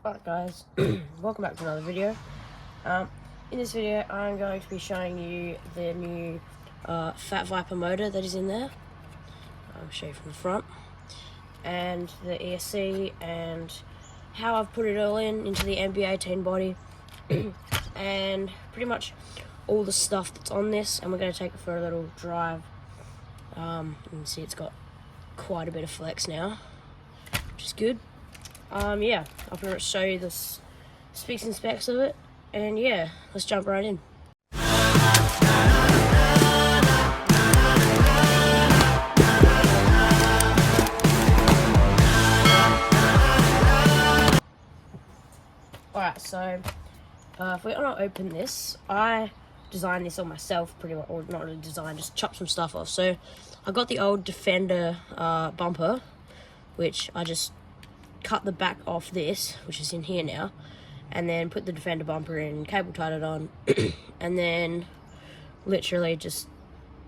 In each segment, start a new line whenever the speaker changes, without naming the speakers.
Alright guys, welcome back to another video. In this video I'm going to be showing you the new Fat Viper motor that is in there. I'll show you from the front. And the ESC and how I've put it all into the MB18 body. And pretty much all the stuff that's on this, and we're going to take it for a little drive. You can see it's got quite a bit of flex now, which is good. Yeah, I'll pretty much show you the specs and specs of it, and yeah, let's jump right in. Alright, so if we're gonna open this, I designed this all myself, pretty much, or not really designed, just chopped some stuff off. So I got the old Defender bumper, which I just cut the back off this, which is in here now, and then put the Defender bumper in, cable tied it on, and then literally just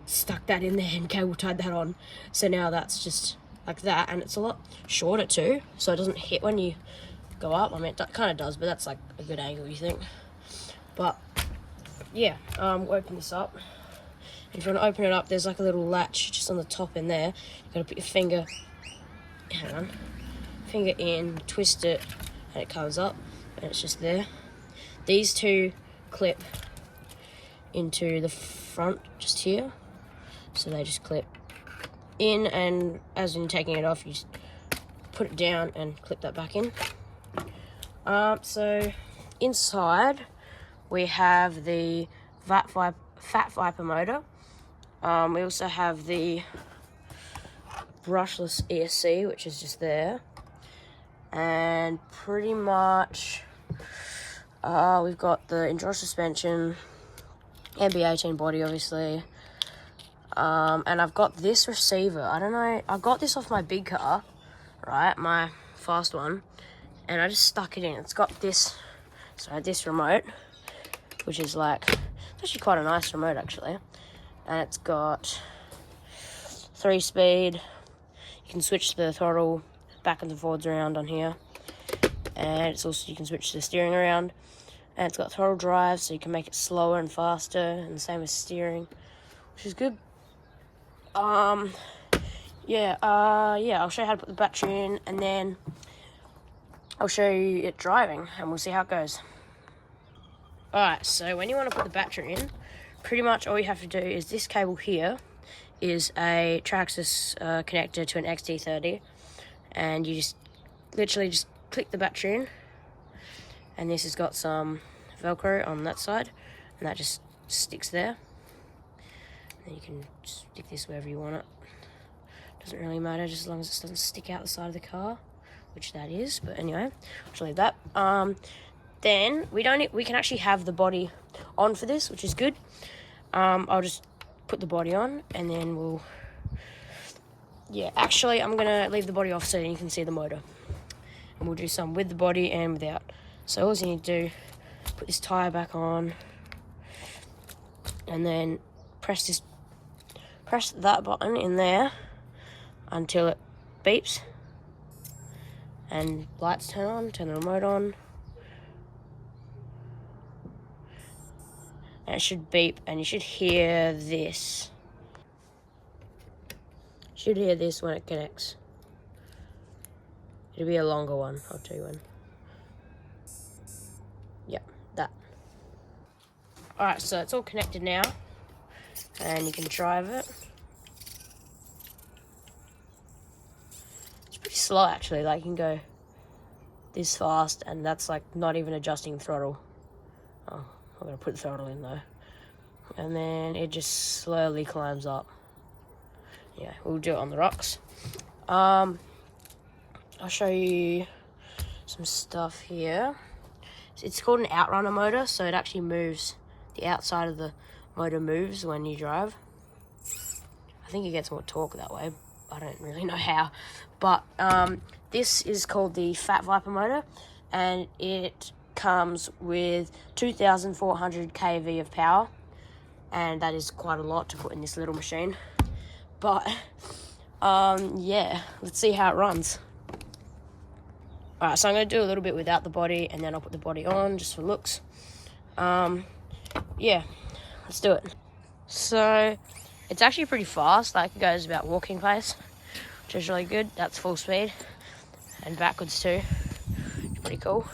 stuck that in there and cable tied that on. So now that's just like that, and it's a lot shorter too, so it doesn't hit when you go up. I mean, it kind of does, but that's like a good angle, you think. But yeah, we'll open this up. If you want to open it up, there's like a little latch just on the top in there. You gotta put your finger, finger in, twist it, and it comes up, and it's just there. These two clip into the front just here, so they just clip in, and as in taking it off, you just put it down and clip that back in. So inside we have the Fat Viper motor. We also have the brushless ESC, which is just there. And pretty much we've got the Injora suspension, MB18 body obviously, and I've got this receiver. I don't know, I got this off my big car, right, my fast one, and I just stuck it in. It's got this, this remote, which is like, it's actually quite a nice remote actually, and it's got 3-speed. You can switch the throttle back and forwards around on here, and it's also, you can switch the steering around, and it's got throttle drive, so you can make it slower and faster, and the same as steering, which is good. I'll show you how to put the battery in, and then I'll show you it driving, and we'll see how it goes. Alright, so when you want to put the battery in, pretty much all you have to do is this cable here is a TRX4M connector to an XT30, and you just literally just click the battery in, and this has got some Velcro on that side, and that just sticks there. And you can stick this wherever you want it. Doesn't really matter, just as long as it doesn't stick out the side of the car, which that is. But anyway, I'll just leave that. Then we can actually have the body on for this, which is good. I'll just put the body on, and then we'll. Yeah, actually, I'm gonna leave the body off so you can see the motor, and we'll do some with the body and without. So all you need to do, put this tire back on, and then press that button in there until it beeps, and lights turn on, turn the remote on, and it should beep, and you should hear this. Should hear this when it connects. It'll be a longer one, I'll tell you when. Yeah, that. Alright, so it's all connected now, and you can drive it. It's pretty slow actually, like you can go this fast, and that's like not even adjusting throttle. Oh, I'm gonna put the throttle in though. And then it just slowly climbs up. Yeah, we'll do it on the rocks. I'll show you some stuff here. It's called an outrunner motor, so it actually moves. The outside of the motor moves when you drive. I think it gets more torque that way. I don't really know how. But this is called the Fat Viper motor, and it comes with 2,400 kV of power, and that is quite a lot to put in this little machine. But yeah, let's see how it runs. Alright, so I'm going to do a little bit without the body, and then I'll put the body on just for looks. Yeah, let's do it. So it's actually pretty fast, like it goes about walking pace, which is really good. That's full speed, and backwards too. It's pretty cool.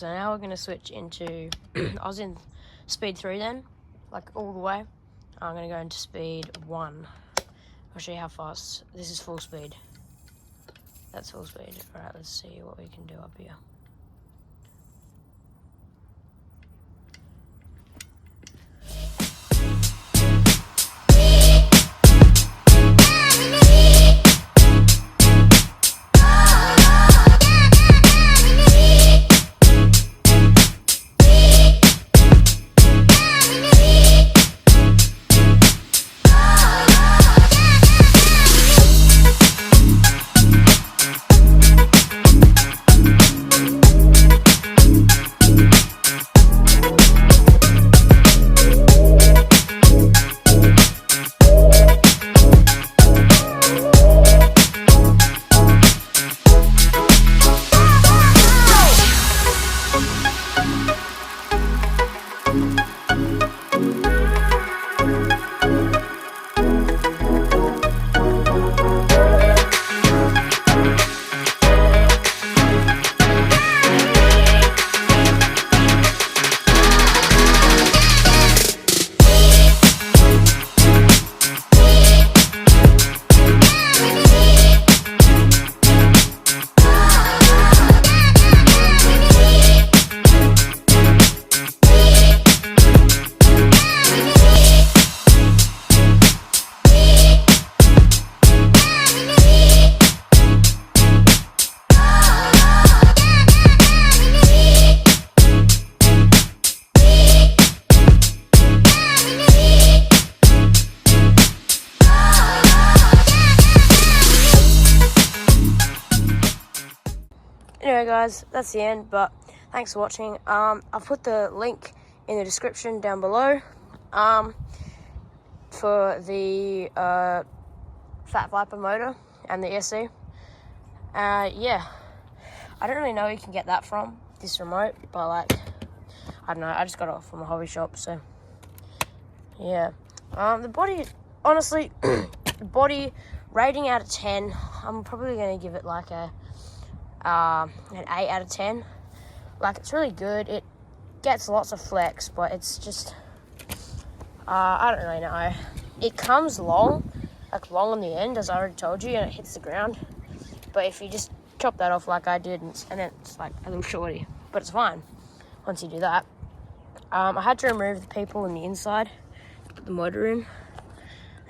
so now we're going to switch into, I was in speed 3 then, like all the way. I'm going to go into speed 1. I'll show you how fast. This is full speed. That's full speed. Alright, let's see what we can do up here. Anyway guys, that's the end, but thanks for watching. I've put the link in the description down below for the Fat Viper motor and the ESC. Yeah, I don't really know where you can get that from, this remote, but like, I don't know, I just got it from a hobby shop, so yeah. The body, honestly, body rating out of 10, I'm probably going to give it like an 8 out of 10. Like, it's really good. It gets lots of flex, but it's just, I don't really know. It comes long, like long on the end, as I already told you, and it hits the ground. But if you just chop that off like I did, and then it's like a little shorty, but it's fine once you do that. I had to remove the people in the inside to put the motor in,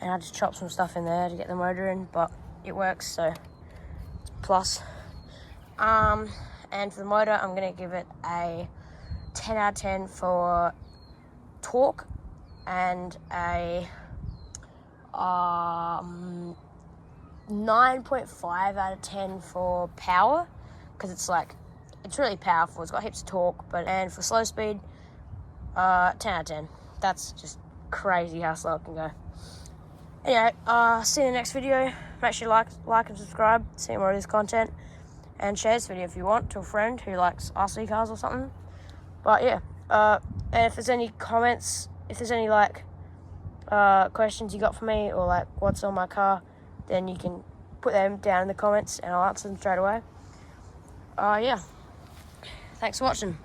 and I just chopped some stuff in there to get the motor in, but it works, so it's a plus. And for the motor, I'm going to give it a 10 out of 10 for torque and a 9.5 out of 10 for power, because it's really powerful. It's got heaps of torque, and for slow speed, 10 out of 10. That's just crazy how slow it can go. Anyway, see you in the next video. Make sure you like and subscribe, see more of this content. And share this video if you want to a friend who likes RC cars or something. But yeah, and if there's any comments, if there's any questions you got for me, or like what's on my car, then you can put them down in the comments and I'll answer them straight away. Yeah, thanks for watching.